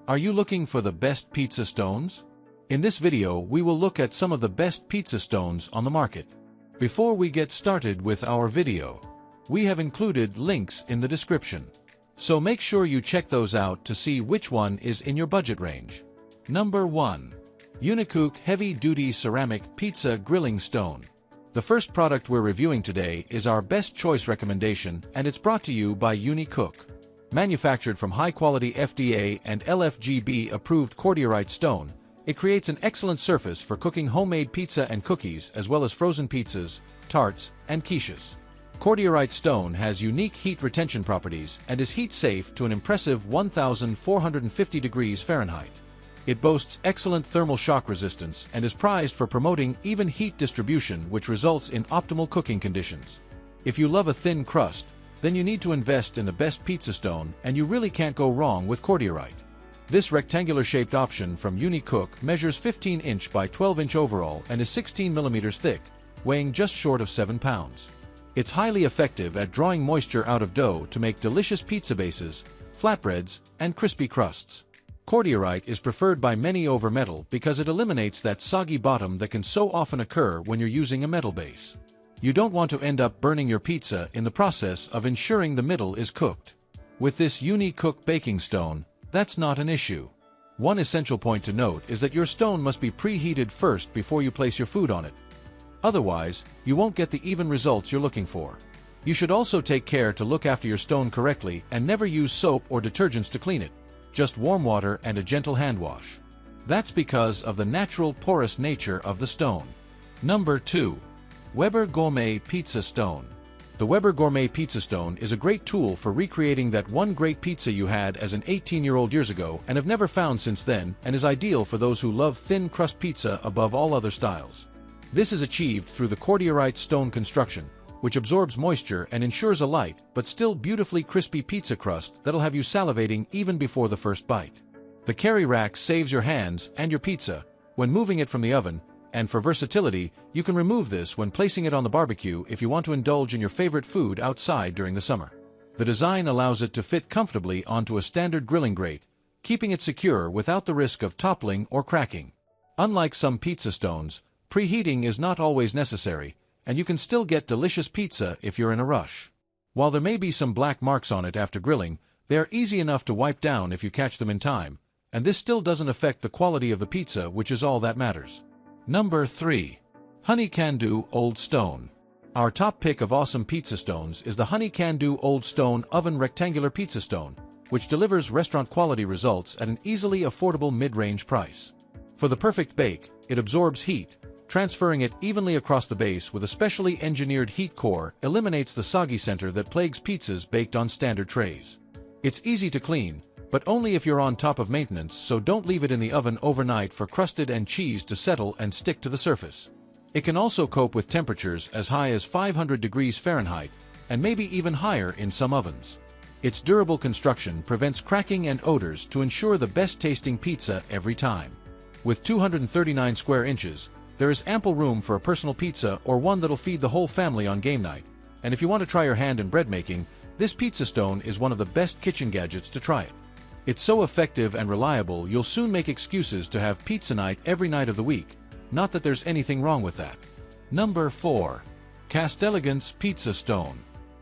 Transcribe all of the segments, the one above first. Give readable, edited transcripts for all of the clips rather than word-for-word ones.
Are you looking for the best pizza stones? In this video, we will look at some of the best pizza stones on the market. Before we get started with our video, we have included links in the description. So make sure you check those out to see which one is in your budget range. Number 1. UNICOOK Heavy Duty Ceramic Pizza Grilling Stone. The first product we're reviewing today is our best choice recommendation, and it's brought to you by UNICOOK. Manufactured from high-quality FDA and LFGB-approved cordierite stone, it creates an excellent surface for cooking homemade pizza and cookies as well as frozen pizzas, tarts, and quiches. Cordierite stone has unique heat retention properties and is heat-safe to an impressive 1,450 degrees Fahrenheit. It boasts excellent thermal shock resistance and is prized for promoting even heat distribution, which results in optimal cooking conditions. If you love a thin crust, then you need to invest in the best pizza stone, and you really can't go wrong with cordierite. This rectangular-shaped option from UNICOOK measures 15-inch by 12-inch overall and is 16 millimeters thick, weighing just short of 7 pounds. It's highly effective at drawing moisture out of dough to make delicious pizza bases, flatbreads, and crispy crusts. Cordierite is preferred by many over metal because it eliminates that soggy bottom that can so often occur when you're using a metal base. You don't want to end up burning your pizza in the process of ensuring the middle is cooked. With this UNICOOK baking stone, that's not an issue. One essential point to note is that your stone must be preheated first before you place your food on it. Otherwise, you won't get the even results you're looking for. You should also take care to look after your stone correctly and never use soap or detergents to clean it. Just warm water and a gentle hand wash. That's because of the natural porous nature of the stone. Number 2. Weber Gourmet Pizza Stone. The Weber Gourmet Pizza Stone is a great tool for recreating that one great pizza you had as an 18-year-old years ago and have never found since then, and is ideal for those who love thin crust pizza above all other styles. This is achieved through the cordierite stone construction, which absorbs moisture and ensures a light but still beautifully crispy pizza crust that'll have you salivating even before the first bite. The carry rack saves your hands and your pizza when moving it from the oven, and for versatility, you can remove this when placing it on the barbecue if you want to indulge in your favorite food outside during the summer. The design allows it to fit comfortably onto a standard grilling grate, keeping it secure without the risk of toppling or cracking. Unlike some pizza stones, preheating is not always necessary, and you can still get delicious pizza if you're in a rush. While there may be some black marks on it after grilling, they are easy enough to wipe down if you catch them in time, and this still doesn't affect the quality of the pizza, which is all that matters. Number 3. Honey Cando Old Stone. Our top pick of awesome pizza stones is the Honey Cando Old Stone Oven Rectangular Pizza Stone, which delivers restaurant-quality results at an easily affordable mid-range price. For the perfect bake, it absorbs heat, transferring it evenly across the base with a specially engineered heat core eliminates the soggy center that plagues pizzas baked on standard trays. It's easy to clean, but only if you're on top of maintenance, so don't leave it in the oven overnight for crusted and cheese to settle and stick to the surface. It can also cope with temperatures as high as 500 degrees Fahrenheit, and maybe even higher in some ovens. Its durable construction prevents cracking and odors to ensure the best-tasting pizza every time. With 239 square inches, there is ample room for a personal pizza or one that'll feed the whole family on game night. And if you want to try your hand in bread making, this pizza stone is one of the best kitchen gadgets to try it. It's so effective and reliable you'll soon make excuses to have pizza night every night of the week. Not that there's anything wrong with that. Number 4. CastElegance Pizza Stone.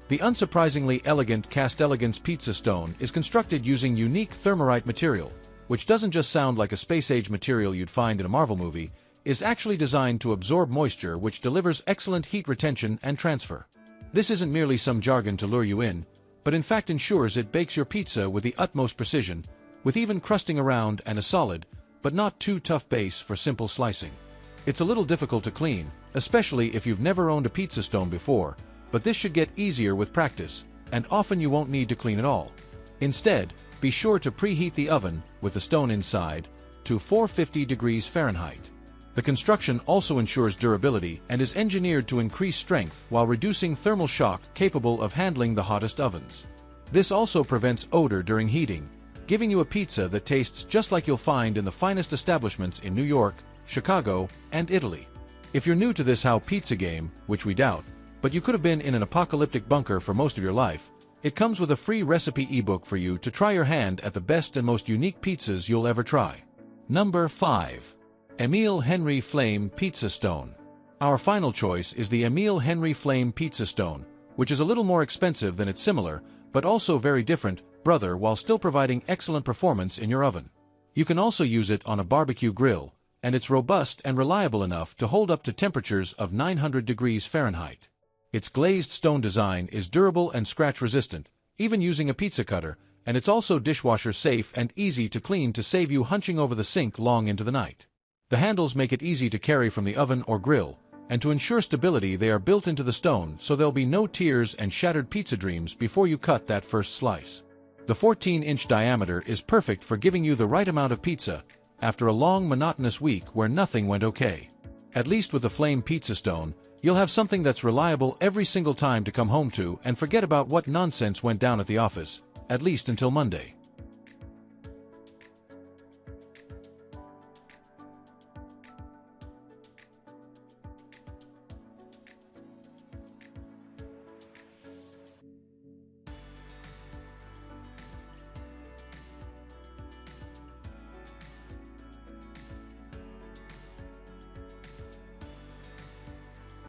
The unsurprisingly elegant CastElegance Pizza Stone is constructed using unique thermorite material, which doesn't just sound like a space-age material you'd find in a Marvel movie, is actually designed to absorb moisture, which delivers excellent heat retention and transfer. This isn't merely some jargon to lure you in, but in fact ensures it bakes your pizza with the utmost precision, with even crusting around and a solid, but not too tough base for simple slicing. It's a little difficult to clean, especially if you've never owned a pizza stone before, but this should get easier with practice, and often you won't need to clean it all. Instead, be sure to preheat the oven, with the stone inside, to 450 degrees Fahrenheit. The construction also ensures durability and is engineered to increase strength while reducing thermal shock, capable of handling the hottest ovens. This also prevents odor during heating, giving you a pizza that tastes just like you'll find in the finest establishments in New York, Chicago, and Italy. If you're new to this how pizza game, which we doubt, but you could have been in an apocalyptic bunker for most of your life, It comes with a free recipe ebook for you to try your hand at the best and most unique pizzas you'll ever try. Number 5. Emile Henry Flame Pizza Stone. Our final choice is the Emile Henry Flame Pizza Stone, which is a little more expensive than its similar, but also very different, brother, while still providing excellent performance in your oven. You can also use it on a barbecue grill, and it's robust and reliable enough to hold up to temperatures of 900 degrees Fahrenheit. Its glazed stone design is durable and scratch-resistant, even using a pizza cutter, and it's also dishwasher safe and easy to clean to save you hunching over the sink long into the night. The handles make it easy to carry from the oven or grill, and to ensure stability they are built into the stone so there'll be no tears and shattered pizza dreams before you cut that first slice. The 14-inch diameter is perfect for giving you the right amount of pizza after a long monotonous week where nothing went okay. At least with the Flame Pizza Stone, you'll have something that's reliable every single time to come home to and forget about what nonsense went down at the office, at least until Monday.